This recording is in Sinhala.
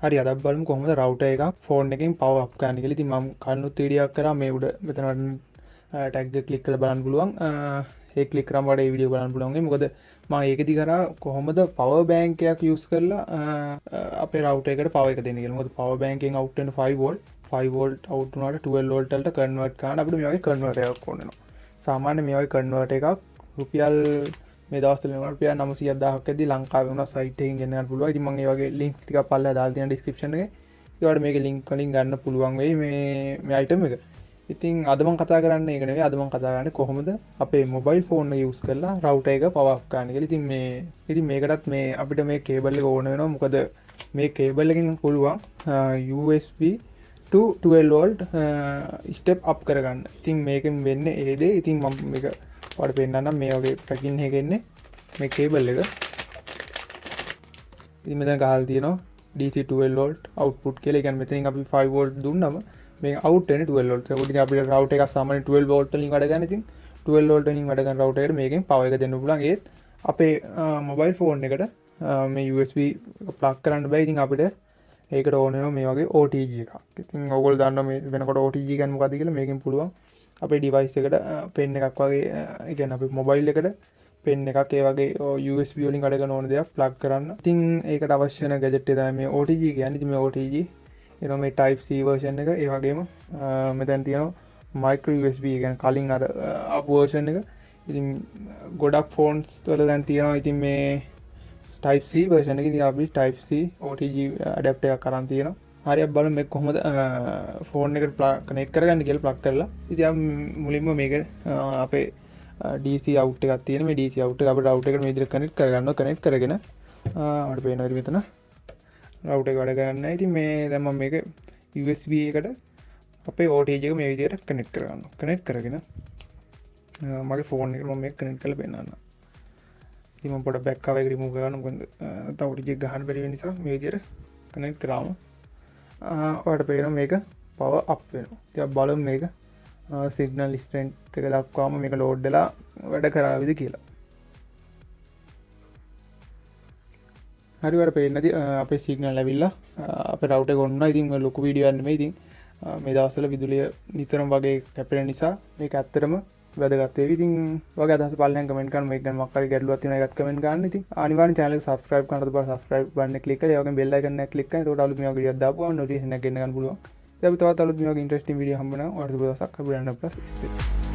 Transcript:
හරි අදත් බලමු කොහොමද රවුටර් එකක් ෆෝන් එකෙන් පවර් අප් කරන්න කියලා. ඉතින් මම කන්නොත් වීඩියෝ එකක් කරා මේ උඩ මෙතන ටැග් එක ක්ලික් කරලා බලන්න පුළුවන්. ඒ ක්ලික් කරාම වඩා මේ වීඩියෝ බලන්න පුළුවන්. මොකද මම ඒකෙදි කරා කොහොමද පවර් බැංක් එකක් යූස් කරලා අපේ රවුටර් එකට පවර් එක දෙන්නේ කියලා. මොකද පවර් බැංක් එකෙන් අවුට් වෙන 5 වෝල්ට් 5 වෝල්ට් අවුට් වුණාට 12 වෝල්ට් වලට කන්වර්ට් කරන්න අපිට මේ වගේ කන්වර්ටර් එකක් ඕන වෙනවා. සාමාන්‍ය මේ වගේ කන්වර්ටර් එකක් රුපියල් මේ දවස්වල වෙනවා රුපියල් 900,000ක් ඇද්දි ලංකාවේ වුණා සයිට් එකකින් ගෙන්න ගන්න පුළුවන්. ඉතින් මම මේ වගේ ලින්ක්ස් ටිකක් පල්ලෙහා දාලා තියෙනවා ඩිස්ක්‍රිප්ෂන් එකේ. ඒකට මේකේ ලින්ක් වලින් ගන්න පුළුවන් වෙයි මේ අයිටම් එක. ඉතින් අද මම කතා කරන්නේ ඒක නෙවෙයි. අද මම කතා කරන්නේ කොහොමද අපේ මොබයිල් ෆෝන් එක යූස් කරලා රවුටර් එක පවර් අප් කරන්න කියලා. ඉතින් මේකටත් මේ අපිට මේ කේබල් එක ඕන වෙනවා. මොකද මේ කේබල් එකෙන් පුළුවන් USB to 12 volt step up කරගන්න. ඉතින් මේකෙන් වෙන්නේ ඒ දේ. ඉතින් මම මේක ඔයාලට පෙන්නන්නම්. මේ වගේ පැකින් එකක එන්නේ මේ කේබල් එක. ඉතින් මෙතන ගහලා තියෙනවා DC 12 volt output කියලා. ඒ කියන්නේ මෙතනින් අපි 5 volt දුන්නම මේක out වෙන්නේ 12 volt. ඒකට ඉතින් අපිට රවුටර් එකක් සාමාන්‍ය 12 volt වලින් වැඩ ගන්න. ඉතින් 12 volt වලින් වැඩ ගන්න රවුටර් එකට මේකෙන් power එක දෙන්න පුළුවන්. ඒත් අපේ mobile phone එකට මේ USB plug කරන්න බෑ. ඉතින් අපිට ඒකට ඕන වෙනවා මේ වගේ OTG එකක්. ඉතින් ඔයගොල්ලෝ දන්නවා මේ වෙනකොට OTG කියන්නේ මොකක්ද කියලා. මේකෙන් පුළුවන් අපේ device එකට pen එකක් වගේ ඒ කියන්නේ අපේ mobile එකට pen එකක් ඒ වගේ USB වලින් වැඩ කරන ඕන දෙයක් plug කරන්න. ඉතින් ඒකට අවශ්‍ය වෙන gadget එක තමයි මේ OTG කියන්නේ. ඉතින් මේ OTG එනවා මේ type C version එක. ඒ වගේම මෙතන තියෙනවා micro USB කියන්නේ කලින් අර up version එක. ඉතින් ගොඩක් phones වල දැන් තියෙනවා. ඉතින් මේ type C version එකේ ඉතින් අපි type C OTG adapter එකක් අරන් තියෙනවා. හරි අපි බලමු මේක කොහොමද ෆෝන් එකට කනෙක්ට් කරගන්න කියලා plug කරලා. ඉතින් අපි මුලින්ම මේක අපේ DC out එකක් තියෙන මේ DC out එක අපේ router එකට මේ විදිහට කනෙක්ට් කරගන්නවා. කනෙක්ට් කරගෙන අපිට පේනවා ඉතින් මෙතන router එක වැඩ කරන්නේ නැහැ. ඉතින් මේ දැන් මම මේක USB එකට අපේ OTG එක මේ විදිහට කනෙක්ට් කරගන්නවා. කනෙක්ට් කරගෙන මගේ ෆෝන් එකට මම මේක කනෙක්ට් කරලා පෙන්නන්නම්. ඉතින් මම පොඩ්ඩක් බෑක් කවර් එක රිමූව් කරගන්න. මොකද නැත්නම් OTG එක ගහන්න බැරි වෙන නිසා මේ විදිහට කනෙක්ට් කරාම ඔයාලට පේනවා මේක power up වෙනවා. ඉතින් අපි බලමු මේක signal strength එක දක්වාම මේක load වෙලා වැඩ කරාවිද කියලා. හරි ඔයාලට පේන්නේ නැති අපේ signal ඇවිල්ලා අපේ router එක ඔන්නවා. ඉතින් ලොකු වීඩියෝ එකක් නෙමෙයි. ඉතින් මේ දවස්වල විදුලිය නිතරම වගේ කැපෙන නිසා මේක ඇත්තටම වැදගත් වේවි. ඉතින් වගේ අදහස් පල්ලෙන් කමෙන්ට් කරන්න. මේක ගැන මොකක් හරි ගැටලුවක් තියෙනවා ඒකත් කමෙන්ට් කරන්න. ඉතින් අනිවාර්යෙන් channel එක subscribe කරන්න තපා subscribe button එක click කරලා ඒ වගේම bell icon එක click කරලා එතකොට අලුත් මේ වගේ වීඩියෝක් දාපුවම notification එකක් එන්න ගන්න පුළුවන්. ඉතින් අපි තවත් අලුත් මේ වගේ interesting වීඩියෝ හම්බ වෙනවා. ඔයාලට සුබ දවසක්. අපි යන්න ප්ලස්